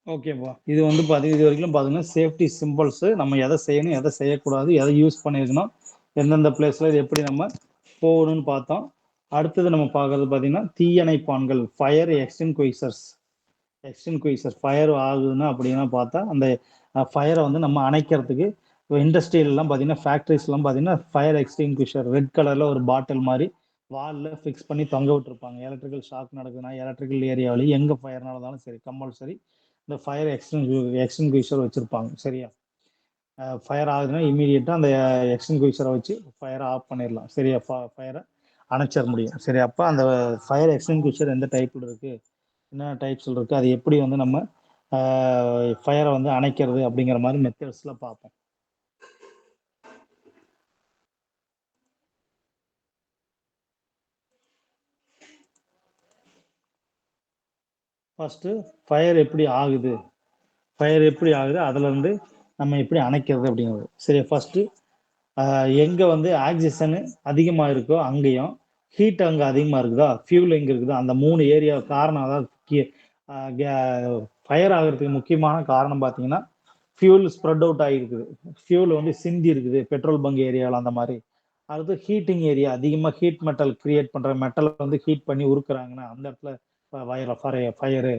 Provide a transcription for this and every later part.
ஓகேப்பா. இது வந்து இது வரைக்கும் பார்த்தீங்கன்னா, சேஃப்டி சிம்பிள்ஸு நம்ம எதை செய்யணும், எதை செய்யக்கூடாது, எதை யூஸ் பண்ணியிருக்கணும், எந்தெந்த பிளேஸ்ல இது எப்படி நம்ம போகணும்னு பார்த்தோம். அடுத்தது நம்ம பார்க்கறது பார்த்தீங்கன்னா, தீயணைப்பான்கள், ஃபயர் எக்ஸ்டிங்க்விஷர்ஸ். எக்ஸ்டிங்க்விஷர் ஃபயர் ஆகுதுன்னா அப்படின்னா பார்த்தா, அந்த ஃபயரை வந்து நம்ம அணைக்கிறதுக்கு இண்டஸ்ட்ரியல்லாம் பார்த்தீங்கன்னா, ஃபேக்ட்ரிஸ்லாம் பார்த்தீங்கன்னா, ஃபயர் எக்ஸ்டிங்க்விஷர் ரெட் கலர்ல ஒரு பாட்டில் மாரி வால்ல ஃபிக்ஸ் பண்ணி தொங்க விட்டுருப்பாங்க. எலக்ட்ரிக்கல் ஷாக் நடக்குதுன்னா, எலக்ட்ரிக்கல் ஏரியாவில எங்க ஃபயர் நடந்தாலும் சரி, கம்பல்சரி இந்த ஃபயர் எக்ஸ்டிங்க்விஷர் வச்சிருப்பாங்க. சரியா? ஃபயர் ஆகுதுன்னா இம்மீடியட்டா அந்த எக்ஸ்டிங்க்விஷரை வச்சு ஃபயரை ஆஃப் பண்ணிடலாம். சரியா? ஃபயரை அணைச்சிட முடியும். சரி, அப்போ அந்த ஃபயர் எக்ஸ்டிங்க்விஷர் எந்த டைப்ல இருக்கு, என்னென்ன டைப்ஸ்ல இருக்கு, அது எப்படி வந்து நம்ம ஃபயரை வந்து அணைக்கிறது அப்படிங்கிற மாதிரி மெத்தட்ஸ்ல பார்ப்போம். ஃபர்ஸ்ட் ஃபயர் எப்படி ஆகுது, அதுல இருந்து நம்ம எப்படி அணைக்கிறது அப்படிங்கிறது. சரி, ஃபர்ஸ்ட் எங்க வந்து ஆக்சிஜன் அதிகமா இருக்கோ அங்கேயும், ஹீட் அங்க அதிகமா இருக்குதா, ஃபியூல் எங்க இருக்குதோ அந்த 3 ஏரியா காரணம். அதாவது ஃபயர் ஆகிறதுக்கு முக்கியமான காரணம் பார்த்தீங்கன்னா, ஃபியூல் ஸ்ப்ரெட் அவுட் ஆகிருக்குது, ஃபியூல் வந்து சிந்தி இருக்குது பெட்ரோல் பங்க் ஏரியாவில் அந்த மாதிரி. அடுத்து ஹீட்டிங் ஏரியா, அதிகமாக ஹீட் மெட்டல் கிரியேட் பண்ற மெட்டலை வந்து ஹீட் பண்ணி உருக்குறாங்கன்னா அந்த இடத்துல ஃபயரு.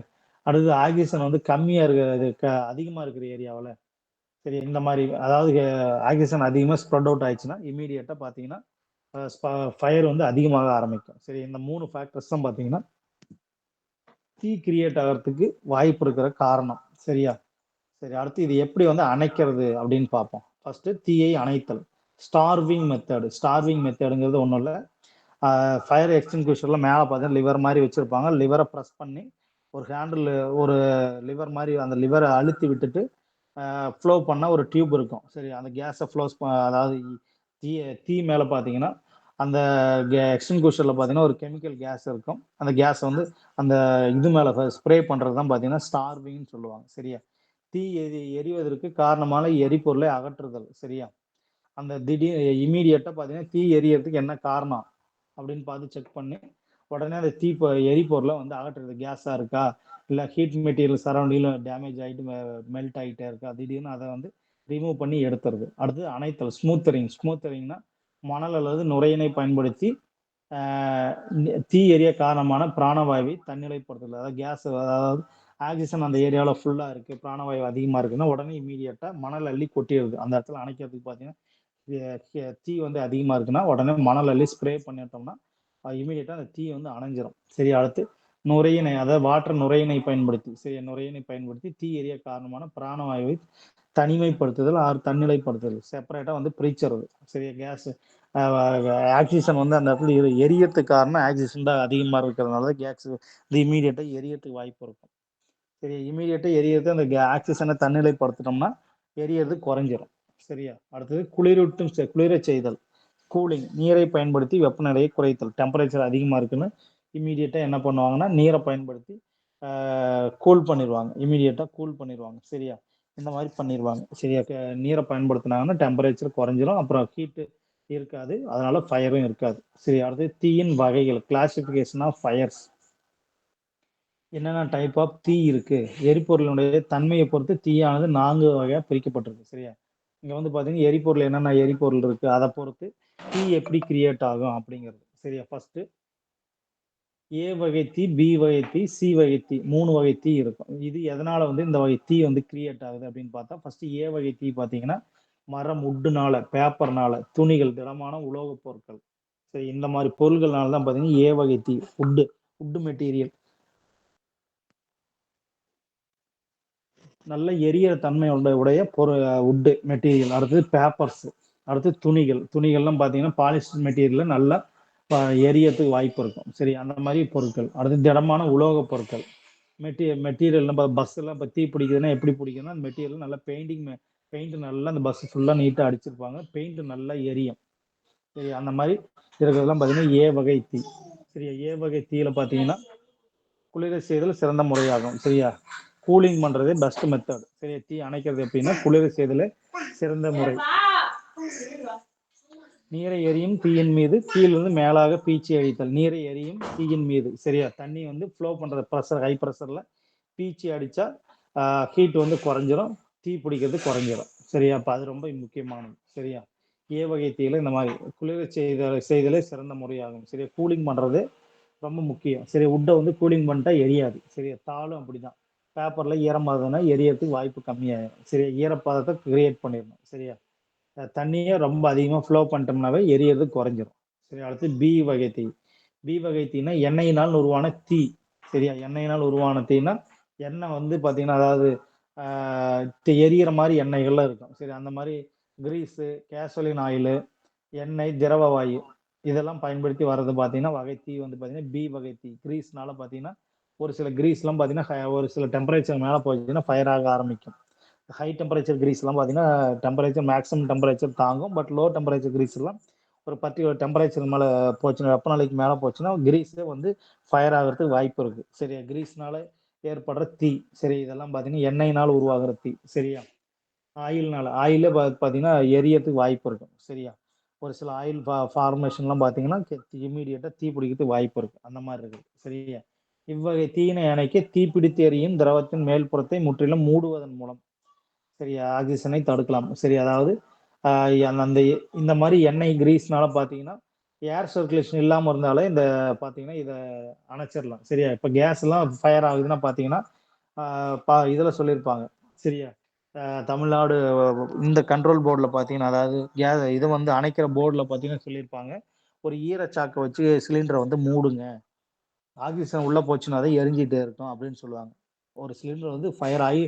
அடுத்து ஆக்சிஜன் வந்து கம்மியா இருக்கிறது, அதிகமா இருக்கிற ஏரியாவில். சரி, இந்த மாதிரி அதாவது ஆக்சிஜன் அதிகமாக ஸ்ப்ரெட் அவுட் ஆயிடுச்சுன்னா இமீடியட்டா பார்த்தீங்கன்னா ஃபயர் வந்து அதிகமாக ஆரம்பிக்கும். சரி, இந்த 3 ஃபேக்டர்ஸ் தான் பார்த்தீங்கன்னா தீ கிரியேட் ஆகிறதுக்கு வாய்ப்பு இருக்கிற காரணம். சரியா? சரி, அடுத்து இது எப்படி வந்து அணைக்கிறது அப்படின்னு பார்ப்போம். ஃபர்ஸ்ட் தீயை அணைத்தல், ஸ்டார்விங் மெத்தடுங்கிறது ஒன்றும் இல்லை. ஃபயர் எக்ஸ்டிங்க்விஷர்ல மேலே பார்த்தீங்கன்னா லிவர் மாதிரி வச்சிருப்பாங்க. லிவரை ப்ரெஸ் பண்ணி ஒரு ஹேண்டில், ஒரு லிவர் மாதிரி அந்த லிவரை அழுத்தி விட்டுட்டு ஃப்ளோ பண்ண ஒரு டியூப் இருக்கும். சரி, அந்த கேஸை அதாவது தீ தீ மேலே பார்த்தீங்கன்னா அந்த எக்ஸ்டிங்க்விஷர்ல பார்த்தீங்கன்னா ஒரு கெமிக்கல் கேஸ் இருக்கும். அந்த கேஸ் வந்து அந்த இது மேலே ஸ்ப்ரே பண்ணுறது தான் பார்த்தீங்கன்னா ஸ்டார்விங்னு சொல்லுவாங்க. சரியா? தீ எரிவதற்கு காரணமான எரிபொருளை அகற்றுதல். சரியா? அந்த திடீர் இமீடியட்டா பார்த்தீங்கன்னா தீ எரியறதுக்கு என்ன காரணம் அப்படின்னு பார்த்து செக் பண்ணி உடனே அந்த எரிபொருளை வந்து அகற்றுறது. கேஸா இருக்கா, இல்ல ஹீட் மெட்டீரியல் சரௌண்டிங்ல டேமேஜ் ஆகிட்டு மெல்ட் ஆகிட்டே இருக்கா, திடீர்னு அதை வந்து ரிமூவ் பண்ணி எடுத்துறது. அடுத்து அணைத்தல், ஸ்மூத்தரிங்னா மணல் அல்லது நுரையினை பயன்படுத்தி தீ எரிய காரணமான பிராணவாயுவை தன்னிலைப்படுத்துதல். அதாவது கேஸ், அதாவது ஆக்சிஜன் அந்த ஏரியாவில் ஃபுல்லா இருக்கு, பிராணவாயு அதிகமா இருக்குன்னா உடனே இமீடியட்டா மணல் அள்ளி கொட்டிடுது. அந்த இடத்துல அணைக்கிறதுக்கு பார்த்தீங்கன்னா தீ வந்து அதிகமா இருக்குன்னா உடனே மணல் அள்ளி ஸ்ப்ரே பண்ணிட்டோம்னா இமீடியட்டா அந்த தீ வந்து அணைஞ்சிரும். சரி, அடுத்து நுரையினை, அதாவது வாட்டர் நுரையினை பயன்படுத்தி தீ எரிய காரணமான பிராணவாயுவை தனிமைப்படுத்துதல் ஆர் தன்னிலைப்படுத்துதல், செப்பரேட்டா வந்து பிரிச்சுறது. சரியா? கேஸ் ஆக்சிஜன் வந்து அந்த இடத்துல எரியறதுக்கு காரணம் ஆக்சிஜன் தான் அதிகமா இருக்கிறதுனால கேஸ் இது இமீடியட்டா எரியறதுக்கு வாய்ப்பு இருக்கும். சரி, இமீடியட்டா எரியறது அந்த ஆக்சிஜனை தன்னிலைப்படுத்தினோம்னா எரியறது குறைஞ்சிரும். சரியா? அடுத்தது குளிர செய்தல், நீரை பயன்படுத்தி வெப்பநிலையை குறைத்தல். டெம்பரேச்சர் அதிகமா இருக்குன்னு இமீடியட்டா என்ன பண்ணுவாங்கன்னா நீரை பயன்படுத்தி கூல் பண்ணிடுவாங்க. சரியா? இந்த மாதிரி பண்ணிடுவாங்க. சரியா? நீரை பயன்படுத்தினாங்கன்னா டெம்பரேச்சர் குறைஞ்சிரும், அப்புறம் ஹீட் இருக்காது, அதனால ஃபயரும் இருக்காது. சரி, அடுத்து தீயின் வகைகள், கிளாசிபிகேஷன் ஆஃப் ஃபயர்ஸ். என்னென்ன டைப் ஆஃப் தீ இருக்கு, எரிபொருளுடைய தன்மையை பொறுத்து தீயானது 4 வகையா பிரிக்கப்பட்டிருக்கு. சரியா? இங்க வந்து பாத்தீங்கன்னா எரிபொருள், என்னென்ன எரிபொருள் இருக்கு அதை பொறுத்து தீ எப்படி கிரியேட் ஆகும் அப்படிங்கிறது. சரியா? ஃபர்ஸ்ட் ஏ வகை தீ, பி வகை தீ, சி வகை தீ, 3 வகை தீ இருக்கும். இது எதனால வந்து இந்த வகை தீ வந்து கிரியேட் ஆகுது அப்படின்னு பார்த்தா, ஃபர்ஸ்ட் ஏ வகை தீ பாத்தீங்கன்னா மரம், உட்டுனால, பேப்பர்னால, துணிகள், திடமான உலோக பொருட்கள், சரி, இந்த மாதிரி பொருள்கள்னால தான் பாத்தீங்கன்னா ஏ வகை தீ. உட்டு மெட்டீரியல் நல்ல எரியற தன்மை உடைய உட்டு மெட்டீரியல். அடுத்தது பேப்பர்ஸ், அடுத்து துணிகள்லாம் பார்த்தீங்கன்னா பாலிஸ்டர் மெட்டீரியல் நல்லா எரியறதுக்கு வாய்ப்பு இருக்கும். சரி, அந்த மாதிரி பொருட்கள். அடுத்து திடமான உலோக பொருட்கள், மெட்டீரியல். நம்ம பஸ் எல்லாம் இப்போ தீ பிடிக்குதுன்னா எப்படி பிடிக்குதுன்னா அந்த மெட்டீரியல் நல்லா பெயிண்ட் நல்லா அந்த பஸ் ஃபுல்லாக நீட்டாக அடிச்சிருப்பாங்க, பெயிண்ட் நல்லா எரியும். சரி, அந்த மாதிரி இருக்கிறதெல்லாம் பார்த்தீங்கன்னா ஏ வகை தீ. சரியா? ஏ வகை தீயில பார்த்தீங்கன்னா குளிர செய்தல் சிறந்த முறையாகும். சரியா? கூலிங் பண்றது பெஸ்ட் மெத்தட். சரியா? தீ அணைக்கிறது எப்படின்னா குளிர செய்தல் சிறந்த முறை. நீரை எரியும் தீயின் மீது கீழிருந்து மேலாக பீச்சி அடித்தல். நீரை எரியும் தீயின் மீது. சரியா? தண்ணி வந்து ஃப்ளோ பண்றது, ஹை ப்ரெஷர்ல பீச்சி அடிச்சா ஹீட் வந்து குறைஞ்சிரும், தீ பிடிக்கிறது குறைஞ்சிரும். சரியா? அப்போ அது ரொம்ப முக்கியமானது. சரியா? ஏ வகை தீயில இந்த மாதிரி குளிர செய்தலே சிறந்த முறையாகும். சரியா? கூலிங் பண்ணுறது ரொம்ப முக்கியம். சரி, உட்டை வந்து கூலிங் பண்ணிட்டா எரியாது. சரியா? தாளும் அப்படிதான். பேப்பரில் ஈரமாகுதுன்னா எரியறதுக்கு வாய்ப்பு கம்மியாயிடும். சரியா? ஈரப்பதத்தை கிரியேட் பண்ணிடணும். சரியா? தண்ணியே ரொம்ப அதிகமாக ஃப்ளோ பண்ணிட்டோம்னாவே எரியறது குறைஞ்சிரும். சரி, அடுத்து பி வகை தீ. பி வகை தீனா எண்ணெயினால் உருவான தீ. சரியா? எண்ணெயினால் உருவான தீனா எண்ணெய் வந்து பார்த்தீங்கன்னா, அதாவது எரியிற மாதிரி எண்ணெய்கள்லாம் இருக்கும். சரி, அந்த மாதிரி கிரீஸு, கேசோலின் ஆயிலு, எண்ணெய், திரவ வாயு இதெல்லாம் பயன்படுத்தி வர்றது பார்த்தீங்கன்னா வகை தீ வந்து பார்த்தீங்கன்னா பி வகை தீ. கிரீஸ்னால பார்த்தீங்கன்னா ஒரு சில கிரீஸ்லாம் பார்த்தீங்கன்னா ஒரு சில டெம்பரேச்சர் மேலே போச்சுன்னா ஃபயர் ஆக ஆரம்பிக்கும். ஹை டெம்பரேச்சர் கிரீஸ்லாம் பார்த்தீங்கன்னா டெம்பரேச்சர் மேக்ஸிமம் டெம்பரேச்சர் தாங்கும். பட் லோ டெம்பரேச்சர் கிரீஸ்லாம் ஒரு டெம்பரேச்சர் மேலே போச்சுன்னா, வெப்பநிலைக்கு மேலே போச்சுன்னா கிரீஸே வந்து ஃபயர் ஆகிறதுக்கு வாய்ப்பு இருக்குது. சரியா? கிரீஸ்னால ஏற்படுற தீ. சரி, இதெல்லாம் பார்த்தீங்கன்னா எண்ணெயினால் உருவாகிற தீ. சரியா? ஆயிலே பார்த்தீங்கன்னா எரியறதுக்கு வாய்ப்பு இருக்கும். சரியா? ஒரு சில ஆயில் ஃபார்மேஷன்லாம் பார்த்தீங்கன்னா இம்மீடியட்டாக தீ பிடிக்கிறதுக்கு வாய்ப்பு இருக்கு. அந்த மாதிரி இருக்குது. சரியா? இவ்வகை தீயினை அணைக்க தீப்பிடித்து எரியும் திரவத்தின் மேல்புறத்தை முற்றிலும் மூடுவதன் மூலம் சரியா ஆக்சிஜனை தடுக்கலாம். சரி, அதாவது அந்த இந்த மாதிரி எண்ணெய் கிரீஸ்னால பார்த்தீங்கன்னா ஏர் சர்க்குலேஷன் இல்லாமல் இருந்தாலே இந்த பார்த்தீங்கன்னா இதை அணைச்சிடலாம். சரியா? இப்போ கேஸ் எல்லாம் ஃபயர் ஆகுதுன்னா பார்த்தீங்கன்னா இதில் சொல்லியிருப்பாங்க. சரியா? தமிழ்நாடு இந்த கண்ட்ரோல் போர்டில் பார்த்தீங்கன்னா, அதாவது இது வந்து அணைக்கிற போர்டில் பார்த்தீங்கன்னா சொல்லியிருப்பாங்க, ஒரு ஈரச்சாக்கை வச்சு சிலிண்டரை வந்து மூடுங்க. ஆக்சிஜன் உள்ள போச்சுன்னா தான் எரிஞ்சிட்டே இருக்கும் அப்படின்னு சொல்லுவாங்க. ஒரு சிலிண்டர் வந்து ஃபயர் ஆகி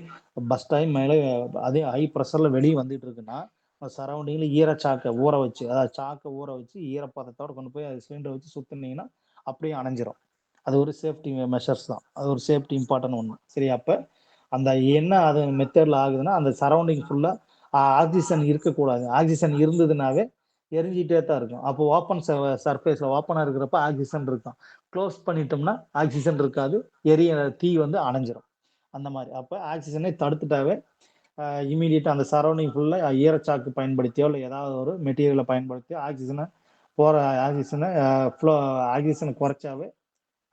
பஸ்ட் ஆகி மேலே அதே ஹை ப்ரெஷரில் வெளியே வந்துட்டு இருக்குன்னா, சரௌண்டிங்கில் ஈரச்சாக்கை ஊற வச்சு, அதாவது சாக்கை ஊற வச்சு ஈரப்பதத்தோட கொண்டு போய் அது சிலிண்டரை வச்சு சுற்றினீங்கன்னா அப்படியே அணைஞ்சிரும். அது ஒரு சேஃப்டி மெஷர்ஸ் தான். அது ஒரு சேஃப்டி இம்பார்ட்டன்ட் ஒன்று. சரி, அப்போ அந்த என்ன அது மெத்தடில் ஆகுதுன்னா அந்த சரௌண்டிங் ஃபுல்லாக ஆக்சிஜன் இருக்கக்கூடாது. ஆக்சிஜன் இருந்ததுனாவே எரிஞ்சிட்டே தான் இருக்கும். அப்போ ஓப்பன் சர்ஃபேஸில் ஓப்பனாக இருக்கிறப்ப ஆக்சிஜன் இருக்கும். க்ளோஸ் பண்ணிட்டோம்னா ஆக்சிஜன் இருக்காது. தீ வந்து அணைஞ்சிரும். அந்த மாதிரி அப்போ ஆக்சிஜனை தடுத்துட்டாவே இமீடியட்டாக அந்த சரௌண்டிங் ஃபுல்லாக ஈரச்சாக்கு பயன்படுத்தியோ இல்லை ஏதாவது ஒரு மெட்டீரியலை பயன்படுத்தி ஆக்சிஜனை போகிற ஆக்சிஜனை குறைச்சாவே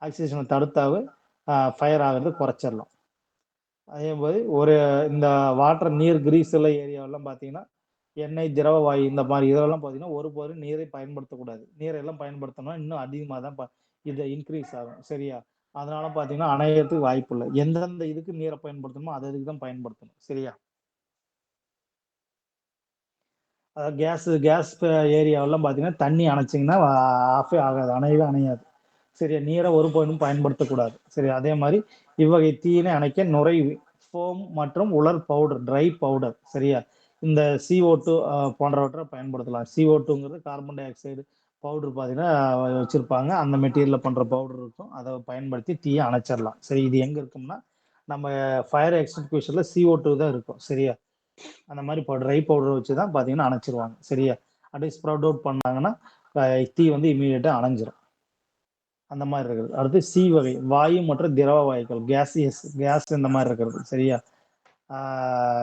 ஆக்சிஜனை தடுத்தாவே ஃபயர் ஆகிறது குறைச்சிடலாம். அதே மாதிரி இந்த நீர் கிரீஸ் எல்லாம் ஏரியாவெல்லாம் பார்த்தீங்கன்னா எண்ணெய், திரவ வாயு இந்த மாதிரி இதெல்லாம் பார்த்தீங்கன்னா ஒருபோதும் நீரை பயன்படுத்தக்கூடாது. நீரெல்லாம் பயன்படுத்தினா இன்னும் அதிகமாக தான் இது இன்க்ரீஸ் ஆகும். சரியா? அதனால பார்த்தீங்கன்னா அணையறதுக்கு வாய்ப்பு இல்லை. எந்தெந்த இதுக்கு நீரை பயன்படுத்தணுமோ அதுக்கு தான் பயன்படுத்தணும். சரியா? அதாவது கேஸ் ஏரியாவெல்லாம் பார்த்தீங்கன்னா தண்ணி அணைச்சிங்கன்னா ஆஃபே ஆகாது, அணையவே அணையாது. சரியா? நீரை ஒருபோதும் பயன்படுத்தக்கூடாது. சரி, அதே மாதிரி இவ்வகை தீயினை அணைக்க நுரைவு, ஃபோம் மற்றும் உலர் பவுடர், ட்ரை பவுடர். சரியா? இந்த CO2 போன்றவற்றை பயன்படுத்தலாம். CO2ங்கிறது கார்பன் டை ஆக்சைடு பவுடர் பார்த்தீங்கன்னா வச்சிருப்பாங்க. அந்த மெட்டீரியலில் பண்ணுற பவுடர் இருக்கும். அதை பயன்படுத்தி தீயை அணைச்சிடலாம். சரி, இது எங்கே இருக்கும்னா நம்ம ஃபயர் எக்ஸ்டிங்விஷரில் CO2 தான் இருக்கும். சரியா? அந்த மாதிரி ட்ரை பவுடர் வச்சு தான் பார்த்தீங்கன்னா அணைச்சிருவாங்க. சரியா? அப்படியே ஸ்ப்ரவுட் அவுட் பண்ணாங்கன்னா தீ வந்து இமீடியட்டாக அணைஞ்சிரும். அந்த மாதிரி இருக்குது. அடுத்து சி வகை வாயு மற்றும் திரவ வாயுக்கள், கேஸ் இந்த மாதிரி இருக்கிறது. சரியா?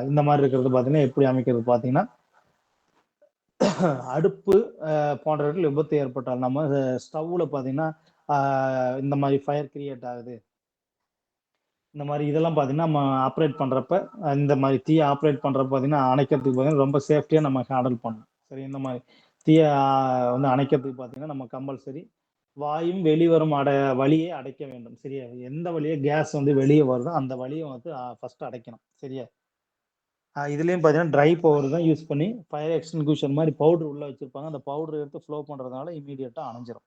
இந்த மாதிரி இருக்கிறது பார்த்தீங்கன்னா எப்படி அமைக்கிறது பார்த்தீங்கன்னா அடுப்பு போன்றவற்றில் விபத்து ஏற்பட்டால் நம்ம ஸ்டவ்ல பார்த்தீங்கன்னா இந்த மாதிரி ஃபயர் கிரியேட் ஆகுது. இந்த மாதிரி இதெல்லாம் பார்த்தீங்கன்னா நம்ம ஆப்ரேட் பண்ணுறப்ப இந்த மாதிரி தீயை ஆப்ரேட் பண்ணுறப்ப பார்த்தீங்கன்னா அணைக்கிறதுக்கு பார்த்தீங்கன்னா ரொம்ப சேஃப்டியாக நம்ம ஹேண்டில் பண்ணணும். சரி, இந்த மாதிரி தீயை வந்து அணைக்கிறதுக்கு பார்த்தீங்கன்னா நம்ம கம்பல்சரி வாயும் வெளிவரும் வழியை அடைக்க வேண்டும். சரியா? எந்த வழியே கேஸ் வந்து வெளியே வருதோ அந்த வழியை வந்து ஃபர்ஸ்ட் அடைக்கணும். சரியா? இதுலேயும் பார்த்தீங்கன்னா ட்ரை பவுடர் தான் யூஸ் பண்ணி ஃபயர் எக்ஸ்டிங்விஷர் மாதிரி பவுடர் உள்ள வச்சிருப்பாங்க. அந்த பவுடர் எடுத்து ஃப்ளோ பண்ணுறதுனால இமீடியட்டாக அணைஞ்சிரும்.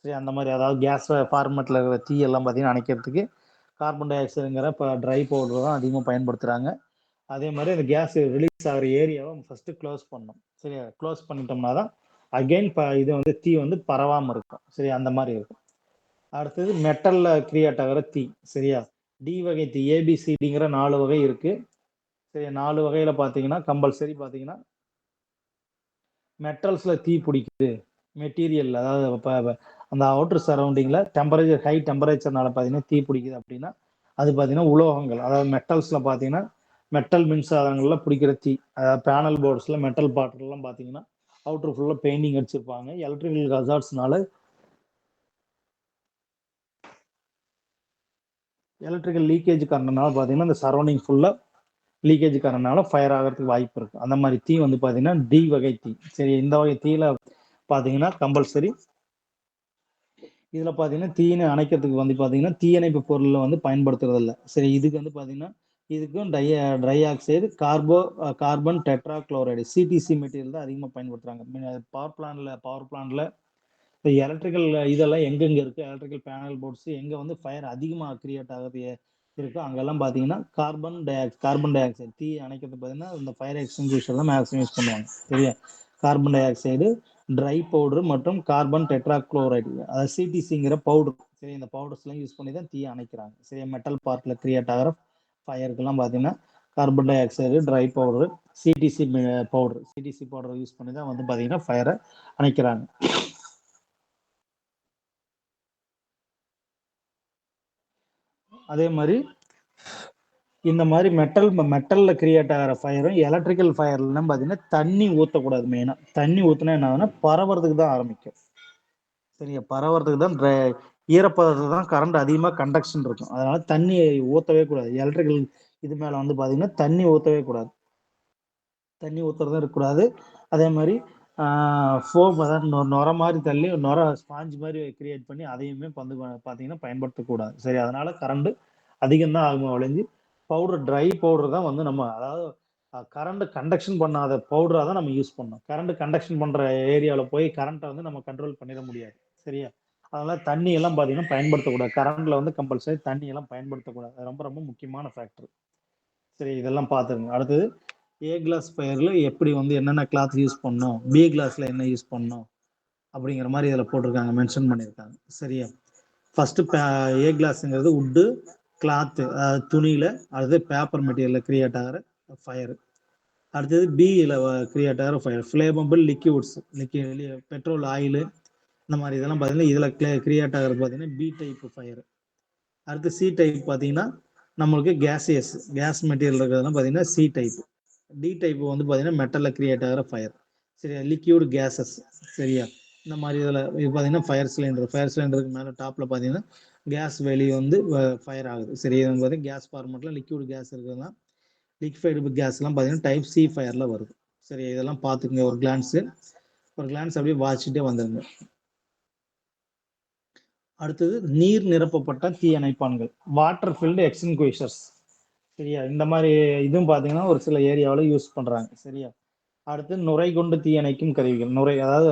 சரி, அந்த மாதிரி அதாவது கேஸ் ஃபார்மெட்டில் இருக்கிற தீ எல்லாம் பார்த்தீங்கன்னா அணைக்கிறதுக்கு கார்பன் டை ஆக்சைடுங்கிற இப்போ ட்ரை பவுடர் தான் அதிகமாக பயன்படுத்துகிறாங்க. அதே மாதிரி அந்த கேஸ் ரிலீஸ் ஆகிற ஏரியாவை ஃபஸ்ட்டு க்ளோஸ் பண்ணணும். சரியா? க்ளோஸ் பண்ணிட்டோம்னா தான் அகெயின் இது வந்து தீ வந்து பரவாமல் இருக்கும். சரி, அந்த மாதிரி இருக்கும். அடுத்தது மெட்டலில் கிரியேட் ஆகிற தீ. சரியா? டி வகை தீ, ABCDங்கிற 4 வகை இருக்குது. சரி, 4 வகையில் பார்த்தீங்கன்னா கம்பல்சரி பார்த்தீங்கன்னா மெட்டல்ஸில் தீ பிடிக்குது. மெட்டீரியல் அதாவது இப்போ அந்த அவுட்டர் சரௌண்டிங்கில் ஹை டெம்பரேச்சர்னால பார்த்தீங்கன்னா தீ பிடிக்குது அப்படின்னா அது பார்த்தீங்கன்னா உலோகங்கள், அதாவது மெட்டல்ஸில் பார்த்தீங்கன்னா மெட்டல் மின்சாதனங்களில் பிடிக்கிற தீ. அதாவது பேனல் போர்ட்ஸில் மெட்டல் பாட்டிலெலாம் பார்த்தீங்கன்னா அவுட்டர் ஃபுல்லாக பெயிண்டிங் அடிச்சிருப்பாங்க. எலக்ட்ரிக்கல் ஹசார்ட்ஸ்னால எலக்ட்ரிக்கல் லீக்கேஜ் கரண்ட்னால பார்த்தீங்கன்னா இந்த சரௌண்டிங் ஃபுல்லாக லீக்கேஜ் கரண்ட்னால ஃபயர் ஆகிறதுக்கு வாய்ப்பு இருக்குது. அந்த மாதிரி தீ வந்து பார்த்தீங்கன்னா டி வகை தீ. சரி, இந்த வகை தீயில பார்த்தீங்கன்னா கம்பல்சரி இதில் பார்த்தீங்கன்னா தீயினை அணைக்கிறதுக்கு வந்து பார்த்தீங்கன்னா தீயணைப்பு பொருளை வந்து பயன்படுத்துறது இல்லை. சரி, இதுக்கு வந்து பார்த்தீங்கன்னா இதுக்கும் dry oxide carbon tetrachloride CTC material தான் அதிகமாக பயன்படுத்துகிறாங்க. பவர் பிளான்ட்ல இந்த எலக்ட்ரிக்கல் இதெல்லாம் எங்கெங்க இருக்குது, எலக்ட்ரிக்கல் பேனல் போர்ட்ஸ் எங்கே வந்து ஃபயர் அதிகமாக கிரியேட் ஆகுது இருக்கோ அங்கெல்லாம் பார்த்தீங்கன்னா கார்பன் டை ஆக்சைடு தீ அணைக்கிறது பார்த்தீங்கன்னா இந்த ஃபயர் எக்ஸ்டிங்விஷர் தான் மேக்ஸிமம் யூஸ் பண்ணுவாங்க. சரியா, carbon dioxide, dry powder மற்றும் கார்பன் டெட்ரா குளோரைடு, அதாவது சிடிசிங்கிற பவுடர். சரி, இந்த பவுடர்ஸ்லாம் யூஸ் பண்ணி தான் தீ அணைக்கிறாங்க. சரி, மெட்டல் பார்ட்டில் கிரியேட் ஆகிற ஃபயருக்கெல்லாம் பார்த்தீங்கன்னா carbon dioxide, dry powder, CTC powder use பண்ணி தான் வந்து பார்த்தீங்கன்னா ஃபயரை அணைக்கிறாங்க. அதே மாதிரி இந்த மாதிரி மெட்டல்ல கிரியேட் ஆகிற ஃபயரும் எலக்ட்ரிக்கல் ஃபயர்லாம் பார்த்தீங்கன்னா தண்ணி ஊற்றக்கூடாது. மெயினாக தண்ணி ஊற்றினா என்ன ஆகுதுன்னா பரவறதுக்கு தான் ஆரம்பிக்கும். சரியா, பரவறதுக்கு தான் ஈரப்பதத்துக்கு தான் கரண்ட் அதிகமாக கண்டக்ஷன் இருக்கும். அதனால தண்ணி ஊற்றவே கூடாது. எலக்ட்ரிக்கல் இது மேலே வந்து பார்த்தீங்கன்னா தண்ணி ஊற்றவே கூடாது. தண்ணி ஊற்றுறதும் இருக்கக்கூடாது. அதே மாதிரி ஃபோம், அதாவது நுர மாதிரி தள்ளி நுர ஸ்பாஞ்ச் மாதிரி கிரியேட் பண்ணி அதையுமே வந்து பார்த்தீங்கன்னா பயன்படுத்தக்கூடாது. சரி, அதனால கரண்ட் அதிகம் தான் ஆகும் ஒழிஞ்சு ட்ரை பவுடர் தான் வந்து நம்ம, அதாவது கரண்ட் கண்டக்ஷன் பண்ணாத பவுடராக தான் நம்ம யூஸ் பண்ணோம். கரண்ட் கண்டக்ஷன் பண்ணுற ஏரியாவில் போய் கரண்ட்டை வந்து நம்ம கண்ட்ரோல் பண்ணிட முடியாது. சரியா, அதனால தண்ணி எல்லாம் பார்த்தீங்கன்னா பயன்படுத்தக்கூடாது. கரண்ட்ல வந்து கம்பல்சரி தண்ணி எல்லாம் பயன்படுத்தக்கூடாது. அது ரொம்ப ரொம்ப முக்கியமான ஃபேக்டர். சரி, இதெல்லாம் பார்த்துருங்க. அடுத்தது ஏ கிளாஸ் ஃபயரில் எப்படி வந்து என்னென்ன கிளாத் யூஸ் பண்ணணும், பி கிளாஸில் என்ன யூஸ் பண்ணணும் அப்படிங்கிற மாதிரி இதில் போட்டிருக்காங்க, மென்ஷன் பண்ணியிருக்காங்க. சரியா, ஃபஸ்ட்டு ஏ கிளாஸுங்கிறது உட்டு கிளாத்து, அதாவது துணியில், அடுத்தது பேப்பர் மெட்டீரியலில் கிரியேட் ஆகிற ஃபயரு. அடுத்தது பியில் கிரியேட் ஆகிற fire flammable liquids, petrol, oil, இந்த மாதிரி இதெல்லாம் பார்த்தீங்கன்னா இதில் கிரியேட் ஆகிறது பார்த்தீங்கன்னா பி டைப் ஃபயர். அடுத்து சி டைப் பார்த்தீங்கன்னா நம்மளுக்கு கேஸ் மெட்டீரியல் இருக்கிறதுலாம் பார்த்தீங்கன்னா சி டைப். டி டைப் வந்து பார்த்தீங்கன்னா மெட்டலில் கிரியேட் ஆகிற ஃபயர். சரியா, லிக்யூட் கேஸஸ். சரியா, இந்த மாதிரி இதில் இது பார்த்தீங்கன்னா ஃபயர் சிலிண்டருக்கு மேலே டாப்பில் பார்த்தீங்கன்னா கேஸ் வெளியே வந்து ஃபயர் ஆகுது. சரி, இது வந்து பார்த்தீங்கன்னா கேஸ் ஃபார்மெட்டில் லிக்யூட் கேஸ் இருக்கிறதுலாம் லிக்ஃபைடு கேஸ்லாம் பார்த்தீங்கன்னா டைப் சி ஃபயரில் வருது. சரி, இதெல்லாம் பார்த்துக்குங்க. ஒரு கிளான்ஸ் அப்படியே வாசிச்சுட்டே வந்துடுங்க. அடுத்தது நீர் நிரப்பப்பட்ட தீயணைப்பான்கள், வாட்டர் ஃபில்டு எக்ஸ்டிங்விஷர்ஸ். சரியா, இந்த மாதிரி இதுவும் பார்த்தீங்கன்னா ஒரு சில ஏரியாவில் யூஸ் பண்ணுறாங்க. சரியா, அடுத்து நுரை கொண்டு தீயணைக்கும் கருவிகள். அதாவது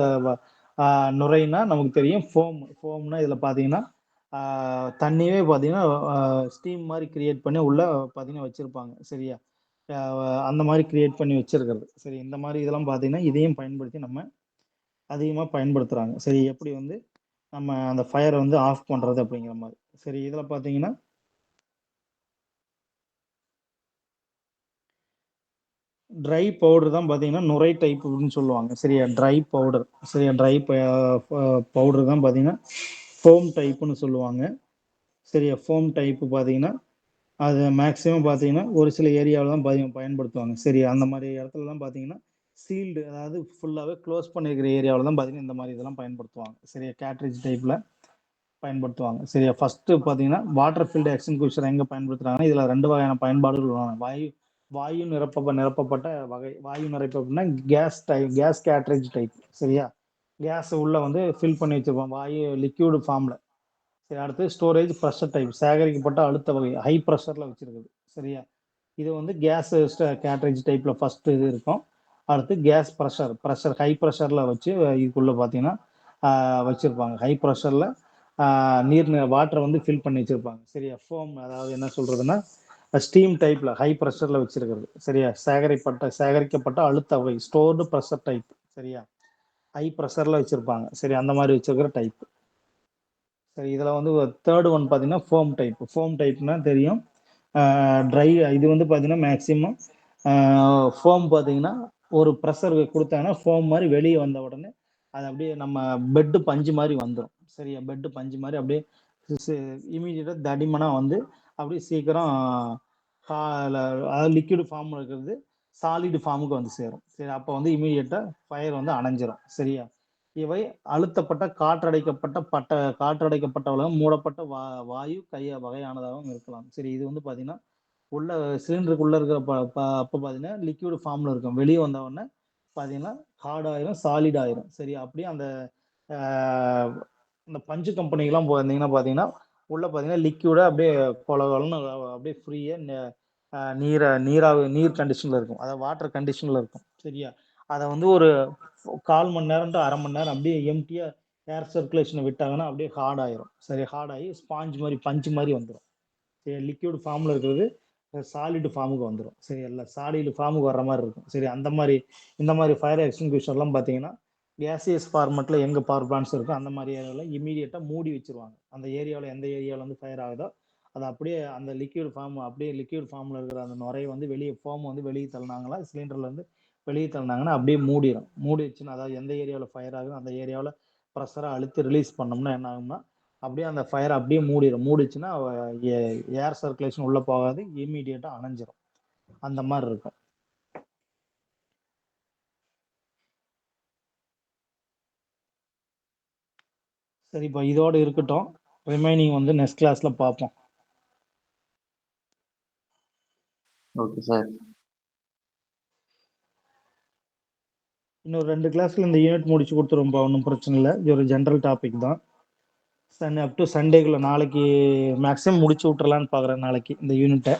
நுரைனா நமக்கு தெரியும், ஃபோம்னா இதில் பார்த்தீங்கன்னா தண்ணியே பார்த்தீங்கன்னா ஸ்டீம் மாதிரி கிரியேட் பண்ணி உள்ள பார்த்தீங்கன்னா வச்சுருப்பாங்க. சரியா, அந்த மாதிரி கிரியேட் பண்ணி வச்சிருக்கிறது. சரி, இந்த மாதிரி இதெல்லாம் பார்த்தீங்கன்னா இதையும் பயன்படுத்தி நம்ம அதிகமாக பயன்படுத்துகிறாங்க. சரி, எப்படி வந்து நம்ம அந்த ஃபயரை வந்து ஆஃப் பண்ணுறது அப்படிங்கிற மாதிரி. சரி, இதில் பார்த்தீங்கன்னா ட்ரை பவுடர் தான் பார்த்தீங்கன்னா நுரை டைப் அப்படின்னு சொல்லுவாங்க. சரியா, ட்ரை பவுடர். சரியா, பவுடர் தான் பார்த்தீங்கன்னா ஃபோம் டைப்புன்னு சொல்லுவாங்க. சரியா, ஃபோம் டைப்பு பார்த்தீங்கன்னா அது மேக்ஸிமம் பார்த்தீங்கன்னா ஒரு சில ஏரியாவில் தான் பயன்படுத்துவாங்க. சரி, அந்த மாதிரி இடத்துல தான் பார்த்தீங்கன்னா சீல்டு, அதாவது ஃபுல்லாகவே க்ளோஸ் பண்ணியிருக்கிற ஏரியாவில் தான் பார்த்தீங்கன்னா இந்த மாதிரி இதெல்லாம் பயன்படுத்துவாங்க. சரியா, கேட்ரேஜ் டைப்பில் பயன்படுத்துவாங்க. சரியா, ஃபர்ஸ்ட் பார்த்தீங்கன்னா வாட்டர் ஃபீல்டு எக்ஸ்டிங்விஷர் எங்கே பயன்படுத்துறாங்கன்னா இதில் 2 வகையான பயன்பாடுகள் வருவாங்க. வாயு நிரப்பப்பட்ட வகை. வாயு நிரப்பப்பட்டனா கேஸ் கேட்ரேஜ் டைப். சரியா, கேஸ் உள்ள வந்து ஃபில் பண்ணி வச்சிருப்போம் வாயு லிக்யூடு ஃபார்ம்ல. சரி, அடுத்து ஸ்டோரேஜ் ப்ரெஷர் டைப், சேகரிக்கப்பட்ட அழுத்த வகை, ஹை ப்ரெஷர்ல வச்சிருக்குது. சரியா, இது வந்து கேஸ் கேட்ரேஜ் டைப்ல ஃபர்ஸ்ட் இது இருக்கும். அடுத்து கேஸ் ப்ரெஷர் ஹை ப்ரெஷர்ல வச்சு இதுக்குள்ள பார்த்தீங்கன்னா வச்சிருப்பாங்க. ஹை ப்ரெஷர்ல வாட்டரை வந்து ஃபில் பண்ணி வச்சிருப்பாங்க. சரியா, ஃபோம், அதாவது என்ன சொல்றதுன்னா ஸ்டீம் டைப்ல ஹை ப்ரெஷர்ல வச்சிருக்கிறது. சரியா, சேகரிக்கப்பட்ட அழுத்த வகை, ஸ்டோர்டு ப்ரெஷர் டைப். சரியா, ஹை ப்ரெஷர்ல வச்சிருப்பாங்க. சரி, அந்த மாதிரி வச்சிருக்கிற டைப். சரி, இதில் வந்து தேர்ட் ஒன் பார்த்தீங்கன்னா ஃபோம் டைப்னா தெரியும். ட்ரை, இது வந்து பார்த்தீங்கன்னா மேக்ஸிமம் ஃபோம் பார்த்தீங்கன்னா ஒரு ப்ரெஷர் கொடுத்தாங்கன்னா ஃபோம் மாதிரி வெளியே வந்த உடனே அது அப்படியே நம்ம பெட்டு பஞ்சு மாதிரி வந்துடும். சரியா, பெட்டு பஞ்சு மாதிரி அப்படியே இமீடியட்டாக தடிமனாக வந்து அப்படியே சீக்கிரம் அதாவது லிக்விட் ஃபார்ம் இருக்கிறது சாலிட் ஃபார்முக்கு வந்து சேரும். சரி, அப்போ வந்து இமீடியட்டாக ஃபயர் வந்து அணைஞ்சிரும். சரியா, இவை அழுத்தப்பட்ட காற்றடைக்கப்பட்ட மூடப்பட்ட வாயு வகையானதாகவும் இருக்கலாம். சரி, இது வந்து பாத்தீங்கன்னா உள்ள சிலிண்டருக்குள்ள இருக்கிற அப்ப பாத்தீங்கன்னா லிக்விட் ஃபார்ம்ல இருக்கும். வெளியே வந்த உடனே பாத்தீங்கன்னா ஹார்ட் ஆயிரும், சாலிட் ஆயிரும். சரி, அப்படியே அந்த இந்த பஞ்சு கம்பெனிக்கெல்லாம் போயிருந்தீங்கன்னா பாத்தீங்கன்னா உள்ள பாத்தீங்கன்னா லிக்விட அப்படியே கொலன்னு அப்படியே ஃப்ரீயா நீர் கண்டிஷன்ல இருக்கும். அதாவது வாட்டர் கண்டிஷன்ல இருக்கும். சரியா, அதை வந்து ஒரு 1/4 மணி நேரம் டு 1/2 மணி நேரம் அப்படியே எம்டியா ஏர் சர்க்குலேஷனை விட்டாங்கன்னா அப்படியே ஹார்ட் ஆயிரும். சரி, ஹார்ட் ஆகி ஸ்பாஞ்ச் மாதிரி பஞ்சு மாதிரி வந்துடும். சரி, லிக்விட் ஃபார்ம்ல இருக்கிறது சாலிட் ஃபார்முக்கு வந்துடும். சரி, எல்லாம் சாலிட் ஃபார்முக்கு வர்ற மாதிரி இருக்கும். சரி, இந்த மாதிரி ஃபயர் எக்ஸ்டிங்விஷர்லாம் பார்த்தீங்கன்னா கேசியஸ் ஃபார்மெட்ல எங்க பவர் பிளான்ஸ் இருக்கோ அந்த மாதிரி ஏரியாவில் இமீடியட்டா மூடி வச்சிருவாங்க. அந்த ஏரியாவில் எந்த ஏரியாவில் வந்து ஃபயர் ஆகுதோ அது அப்படியே அந்த லிக்விட் ஃபார்ம்ல இருக்கிற அந்த நுரையை வந்து ஃபோம் வந்து வெளியே தள்ளினாங்களா சிலிண்டர்ல இருந்து வெளியே தள்ளினாங்கன்னா அப்படியே மூடிடும். மூடி வச்சுன்னா அதாவது எந்த ஏரியாவில் ஃபயர் ஆகுதோ அந்த ஏரியாவில் ப்ரெஷரை அழுத்தி ரிலீஸ் பண்ணோம்னா என்ன ஆகும்னா அப்படியே அந்த ஃபயர் அப்படியே மூடிச்சுன்னா ஏர் சர்க்குலேஷன் உள்ள போகாது, இமீடியட்டா அணைஞ்சிரும். அந்த மாதிரி இருக்கும். சரிப்பா, இதோட இருக்கட்டும். ரிமைனிங் வந்து நெக்ஸ்ட் கிளாஸ்ல பார்ப்போம். Okay sir. இன்னொரு 2 கிளாஸ்ல இந்த யூனிட் முடிச்சு கொடுத்துருவோம்ப்பா, ஒன்றும் பிரச்சனை இல்லை. இது ஒரு ஜென்ரல் டாபிக் தான். அப் டு சண்டேக்குள்ள நாளைக்கு மேக்ஸிமம் முடிச்சு விட்டுறலான்னு பாக்குறேன் நாளைக்கு இந்த யூனிட்டை.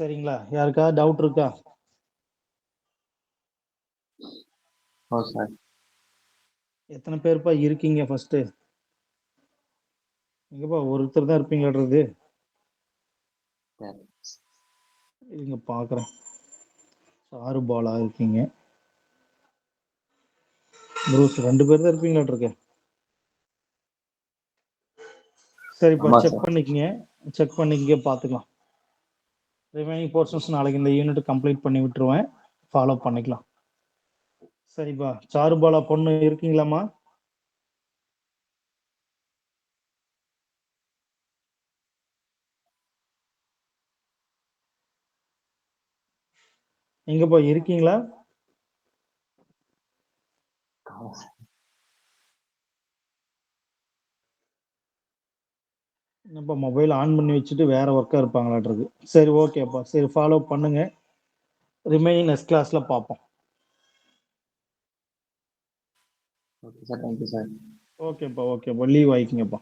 சரிங்களா, யாருக்காவது டவுட் இருக்கா? சார், எத்தனை பேர்ப்பா இருக்கீங்க ஃபர்ஸ்ட்? எங்கப்பா ஒருத்தர் தான் இருப்பீங்களாடுறது? இங்க பாக்குறேன். சாரு பாலா இருக்கீங்க, ப்ரூஸ் 2 பேர் தான் இருப்பீங்களாட்டு இருக்கு. சரிப்பா, செக் பண்ணிக்கங்க பார்த்துக்கலாம். ரிமைனிங் போர்ஷன்ஸ் நாளைக்கு இந்த யூனிட் கம்ப்ளீட் பண்ணி விட்டுருவேன், ஃபாலோ பண்ணிக்கலாம். சரிப்பா, சாருபாலா பொண்ணு இருக்கீங்களாம்மா? எங்கப்பா இருக்கீங்களா? என்னப்பா மொபைல் ஆன் பண்ணி வச்சுட்டு வேற ஒர்க்கா இருப்பாங்களாட்டு. சரி, ஓகேப்பா, சரி ஃபாலோ பண்ணுங்க. ரிமைனிங் நெக்ஸ்ட் கிளாஸ்ல பார்ப்போம். Okay sir, thank you sir. ஓகேப்பா, லீவ் ஆயிக்கிங்கப்பா.